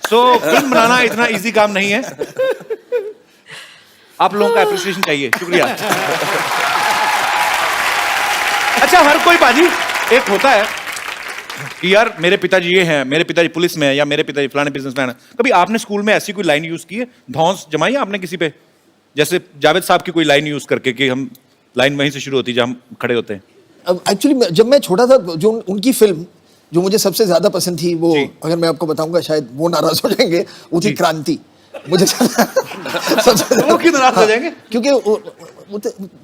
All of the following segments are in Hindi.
फिल्म बनाना इतना इजी काम नहीं है। आप लोगों का एप्रिसिएशन चाहिए, शुक्रिया। अच्छा, हर कोई बाजी एक होता है कि यार मेरे पिताजी ये हैं, मेरे पिताजी पुलिस में है, या मेरे पिताजी फलाने बिजनेसमैन है। कभी आपने स्कूल में ऐसी कोई लाइन यूज की है, धौंस जमाई है आपने किसी पे? जैसे जावेद साहब की कोई लाइन यूज करके कि हम लाइन वहीं से शुरू होती है जहां हम खड़े होते हैं। एक्चुअली जब मैं छोटा था, जो उनकी फिल्म जो मुझे सबसे ज्यादा पसंद थी, वो अगर मैं आपको बताऊंगा शायद वो नाराज हो जाएंगे, वो थी क्रांति। मुझे वो क्यों नाराज हो जाएंगे? क्योंकि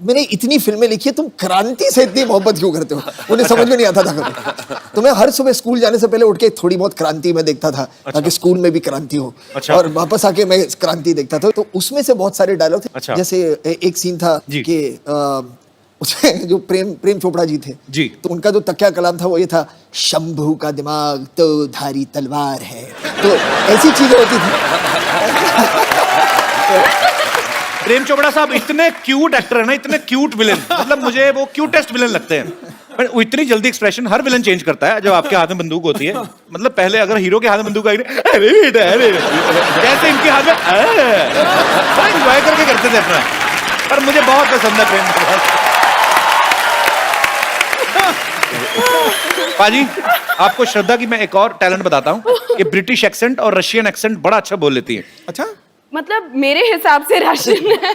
मैंने इतनी फिल्में लिखी है, तुम क्रांति से इतनी मोहब्बत क्यों करते हो? उन्हें समझ में नहीं आता था कभी। तो मैं हर सुबह स्कूल जाने से पहले उठ के थोड़ी बहुत क्रांति में देखता था, ताकि स्कूल में भी क्रांति हो। और वापस आके मैं क्रांति देखता था। तो उसमें से बहुत सारे डायलॉग थे। जैसे एक सीन था कि उसमें जो प्रेम चोपड़ा जी थे जी, तो उनका जो तकिया कलाम था वो ये था, शंभू का दिमाग तो धारी तलवार है। तो ऐसी चीजें होती थी। प्रेम चोपड़ा साहब इतने क्यूट एक्टर है ना, इतने क्यूट विलेन, मतलब मुझे वो क्यूटेस्ट विलेन लगते हैं। पर वो इतनी जल्दी एक्सप्रेशन हर विलेन चेंज करता है जब आपके हाथ में बंदूक होती है। मतलब पहले अगर हीरो के हाथ में बंदूक आई, जैसे इनके हाथ में एंजॉय करके करते थे अपना। पर मुझे बहुत पसंद है प्रेम चोपड़ा। पाजी, आपको श्रद्धा की मैं एक और टैलेंट बताता हूँ कि ब्रिटिश एक्सेंट और रशियन एक्सेंट बड़ा अच्छा बोल लेती है। अच्छा, मतलब मेरे हिसाब से रशियन है।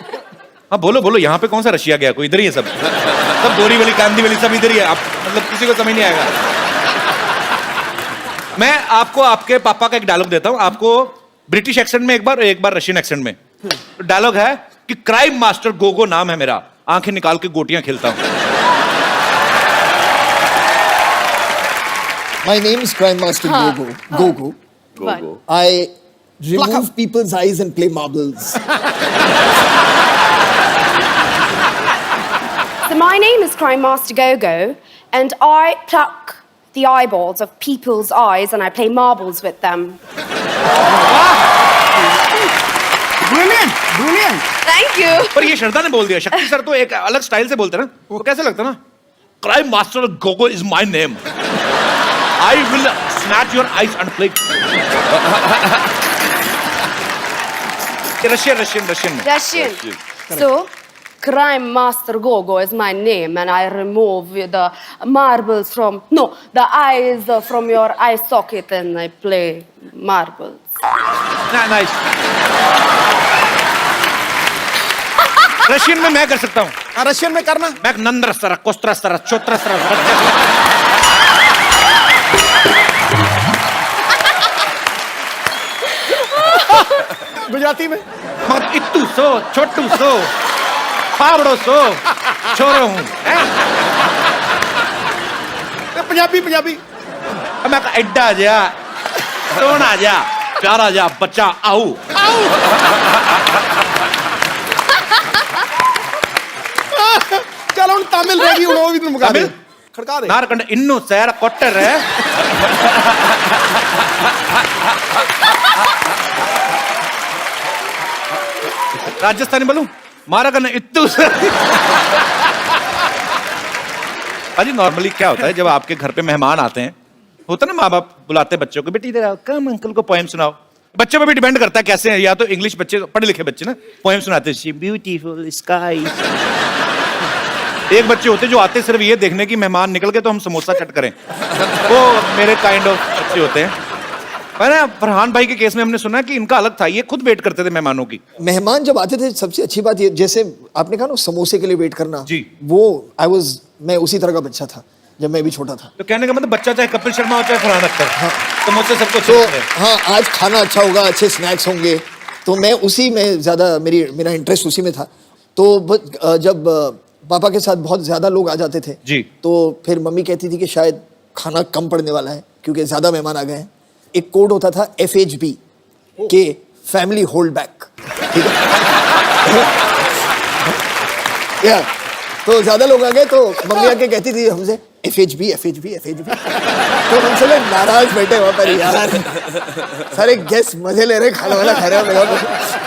हाँ बोलो बोलो, यहाँ पे कौन सा रशिया गया? कोई इधर ही है, सब बोरी वाली कांदी वाली सब इधर ही है। आप मतलब किसी को समझ नहीं आएगा। मैं आपको आपके पापा का एक डायलॉग देता हूँ, आपको ब्रिटिश एक्सेंट में एक बार रशियन एक्सेंट में। डायलॉग है कि क्राइम मास्टर गोगो नाम है मेरा, आंखें निकाल के गोटियां खेलता हूँ। My name is Crime Master Gogo. Gogo. I remove people's eyes and play marbles. So my name is Crime Master Gogo, and I pluck the eyeballs of people's eyes and I play marbles with them. Brilliant. Thank you. पर ये श्रद्धा ने बोल दिया। शक्ति सर तो एक अलग स्टाइल से बोलते हैं ना, वो कैसे लगता है ना? Crime master Gogo is my name, I will snatch your eyes and play. Russian. So, Crime Master Gogo is my name, and I remove the marbles the eyes from your eye socket, and I play marbles. Nice. Russian में मैं कर सकता हूँ। रशियन में करना। मैं नंद्रस्तर, कोस्त्रस्तर, चोत्रस्तर। गुजराती में मत इत्तू सो, छोटू सो, फावड़ो सो, छोरो हूँ। पंजाबी मैं एड्डा जा, सोना जा, प्यारा जा, बच्चा आओ। चलो तमिल रहेगी, वो भी तुम मुका दे। खड़का दे। नारकंड इन्नू सैर कोटर है। राजस्थानी बोलूं? मारा करना इत्तू। अजी नॉर्मली क्या होता है जब आपके घर पे मेहमान आते हैं, होता ना माँ बाप बुलाते हैं बच्चों को, बेटी इधर आओ, कम अंकल को पोएम सुनाओ। बच्चों पे भी डिपेंड करता है कैसे हैं, या तो इंग्लिश बच्चे, पढ़े लिखे बच्चे ना पोएम सुनाते हैं, ब्यूटीफुल स्काई। एक बच्चे होते जो आते सिर्फ ये देखने की मेहमान निकल के तो हम समोसा चट करें, वो मेरे काइंड ऑफ बच्चे होते हैं। फरहान भाई के केस में हमने सुना कि इनका अलग था, ये खुद वेट करते थे मेहमानों की। मेहमान जब आते थे सबसे अच्छी बात ये, जैसे आपने कहा ना समोसे के लिए वेट करना जी, वो मैं उसी तरह का बच्चा था जब मैं भी छोटा था। तो कहने का मतलब बच्चा चाहे कपिल शर्मा हो चाहे फरहान अख्तर, हाँ, समोसे सबको तो हाँ, आज खाना अच्छा होगा, अच्छे स्नैक्स होंगे, तो मैं उसी में ज्यादा मेरा इंटरेस्ट उसी में था। तो जब पापा के साथ बहुत ज्यादा लोग आ जाते थे जी, तो फिर मम्मी कहती थी कि शायद खाना कम पड़ने वाला है क्योंकि ज्यादा मेहमान आ गए हैं। एक कोड होता था FHB के फैमिली होल्ड बैक, ठीक है। या तो ज्यादा लोग आ गए तो मम्मी आके कहती थी हमसे FHB। तो हम सब नाराज बैठे वहां पर, यार सारे गेस्ट मजे ले रहे, खाना वाला खा रहे हैं।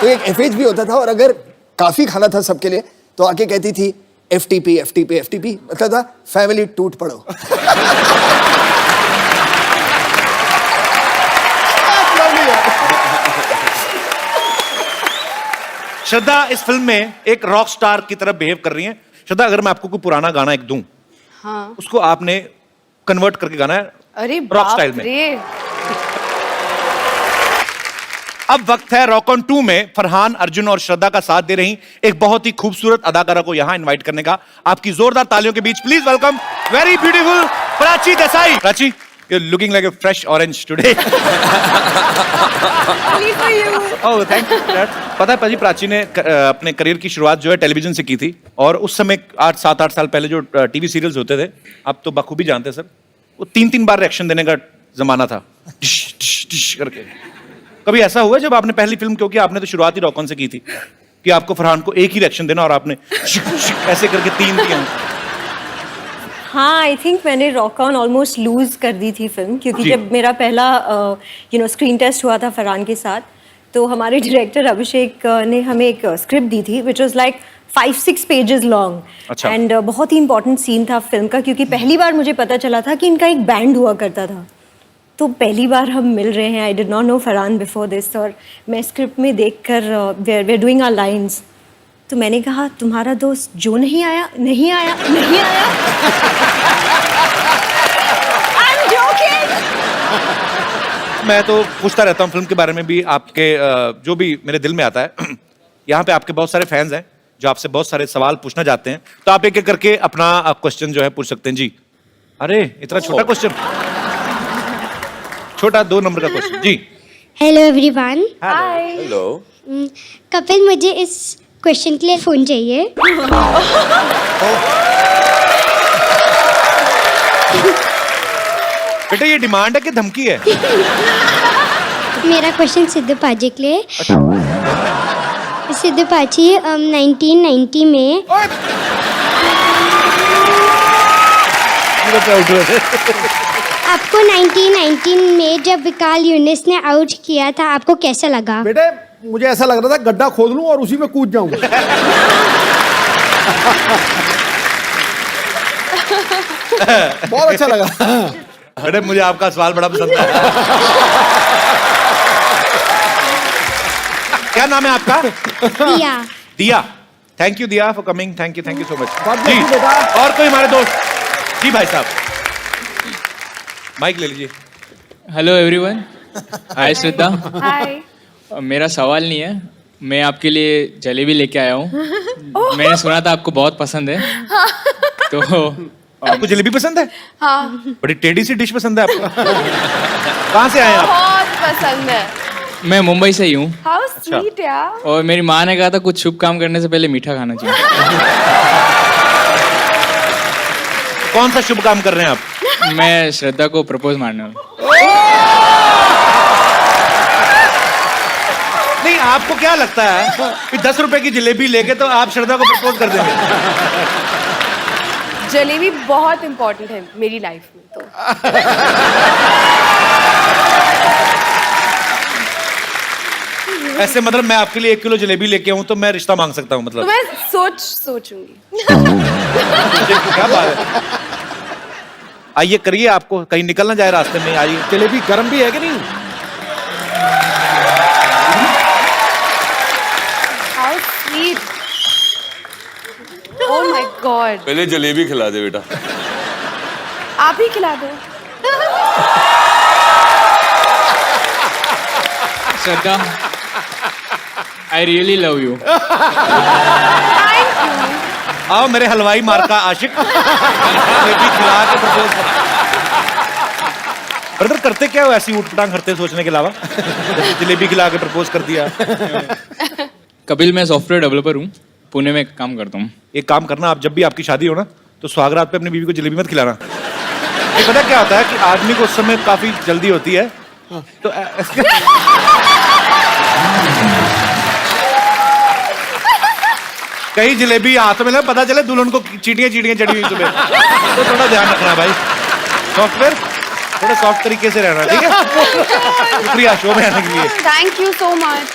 तो एक FHB होता था, और अगर काफी खाना था सबके लिए तो आके कहती थी FTP मतलब था फैमिली टूट पड़ो। श्रद्धा इस फिल्म में एक रॉक स्टार की तरह बिहेव कर रही हैं। श्रद्धा, अगर मैं आपको कोई पुराना गाना एक दूं, हाँ। उसको आपने कन्वर्ट करके गाना है अरे रॉक बाप स्टाइल में। रे। अब वक्त है रॉक ऑन 2 में फरहान, अर्जुन और श्रद्धा का साथ दे रही एक बहुत ही खूबसूरत अदाकारा को यहां इनवाइट करने का। आपकी जोरदार तालियों के बीच please welcome very beautiful Prachi Desai. Prachi, you looking like a fresh orange today. Oh thank you. पता है पाजी, प्राची ने अपने करियर की शुरुआत जो है टेलीविजन से की थी, और उस समय 7-8 साल पहले जो टीवी सीरियल्स होते थे, आप तो बखूबी जानते हैं सर, वो 3-3 बार रिएक्शन देने का जमाना था, डिश, डिश, डिश करके। कभी ऐसा हुआ जब आपने पहली फिल्म, क्योंकि आपने तो शुरुआत ही रॉक ऑन से की थी, कि आपको फरहान को एक ही रिएक्शन देना और आपने ऐसे करके 3 दिए? हाँ, आई थिंक मैंने रॉक ऑन ऑलमोस्ट लूज कर दी थी फिल्म, क्योंकि जी। जब मेरा पहला स्क्रीन टेस्ट हुआ था फरहान के साथ, तो हमारे डायरेक्टर अभिषेक ने हमें एक स्क्रिप्ट दी थी which was like 5-6 pages long. अच्छा। एंड बहुत ही इंपॉर्टेंट सीन था फिल्म का, क्योंकि पहली बार मुझे पता चला था कि इनका एक बैंड हुआ करता था। तो पहली बार हम मिल रहे हैं, I did not know Farhan before this, और मैं स्क्रिप्ट में देखकर we are doing our lines, तो मैंने कहा तुम्हारा दोस्त जो नहीं आया नहीं आया नहीं आया। I'm joking. मैं तो पूछता रहता हूँ फिल्म के बारे में भी, आपके जो भी मेरे दिल में आता है। यहाँ पे आपके बहुत सारे फैंस हैं जो आपसे बहुत सारे सवाल पूछना चाहते हैं, तो आप एक एक करके अपना क्वेश्चन जो है पूछ सकते हैं जी। अरे इतना छोटा क्वेश्चन, छोटा 2 नंबर का क्वेश्चन जी। Hello everyone. Hi. Hello. Kapil, मुझे इस क्वेश्चन के लिए फोन चाहिए। बेटा ये डिमांड है कि धमकी है? मेरा क्वेश्चन सिद्धू पाजी के लिए। सिद्धू पाजी, 1990 में आपको 1919 में जब विकाल यूनिस ने आउट किया था, आपको कैसा लगा? बेटे मुझे ऐसा लग रहा था गड्ढा खोद लूं और उसी में कूद जाऊंगा। बहुत अच्छा लगा। बेटे मुझे आपका सवाल बड़ा पसंद है। क्या नाम है आपका? Diya. Diya. Thank you Diya for coming, thank you so much God bless जी। you, बेटा। और कोई हमारे दोस्त जी? भाई साहब माइक ले लीजिए। हेलो एवरीवन, हाय श्रद्धा। हाय। मेरा सवाल नहीं है, मैं आपके लिए जलेबी लेके आया हूँ। मैंने सुना था आपको बहुत पसंद है, तो आपको जलेबी पसंद है? हाँ, बड़ी टेढ़ी सी डिश पसंद है आपको। कहाँ से आए आप? बहुत पसंद है। मैं मुंबई से ही हूँ, हाउ स्वीट यार। और मेरी माँ ने कहा था कुछ शुभ काम करने से पहले मीठा खाना चाहिए। कौन सा शुभ काम कर रहे हैं आप? मैं श्रद्धा को प्रपोज मारने वाला हूँ। नहीं, आपको क्या लगता है कि 10 रुपए की जलेबी लेके तो आप श्रद्धा को प्रपोज कर देंगे? जलेबी बहुत इंपॉर्टेंट है मेरी लाइफ में, तो ऐसे मतलब मैं आपके लिए 1 किलो जलेबी लेके आऊं तो मैं रिश्ता मांग सकता हूं मतलब? मैं सोचूंगी। क्या बात है। आइए करिए, आपको कहीं निकलना जाए रास्ते में, आइए। जलेबी गर्म भी है कि नहीं? How sweet. Oh my God. पहले जलेबी खिला दे बेटा। आप ही खिला दो। श्रद्धा, आई रियली लव यू। आओ मेरे हलवाई मार का आशिक। जलेबी खिला के प्रपोज कर। ब्रदर करते क्या हो ऐसी ऊटपटांग करते सोचने के अलावा? जलेबी खिला के प्रपोज कर दिया। कपिल, मैं सॉफ्टवेयर डेवलपर हूँ, पुणे में काम करता हूँ। एक काम करना, आप जब भी आपकी शादी हो ना, तो सुहागरात पे अपनी बीवी को जलेबी मत खिलाना। ये पता क्या होता है कि आदमी को उस समय काफी जल्दी होती है, तो कहीं जलेबी हाथ में ना पता चले दुल्हन को चीटियां चीटियां चढ़ी हुई तुम्हें, तो थोड़ा ध्यान रखना भाई। सॉफ्टवेयर थोड़ा सॉफ्ट तरीके से रहना, ठीक है? शुक्रिया शो में आने के लिए। Thank you so much.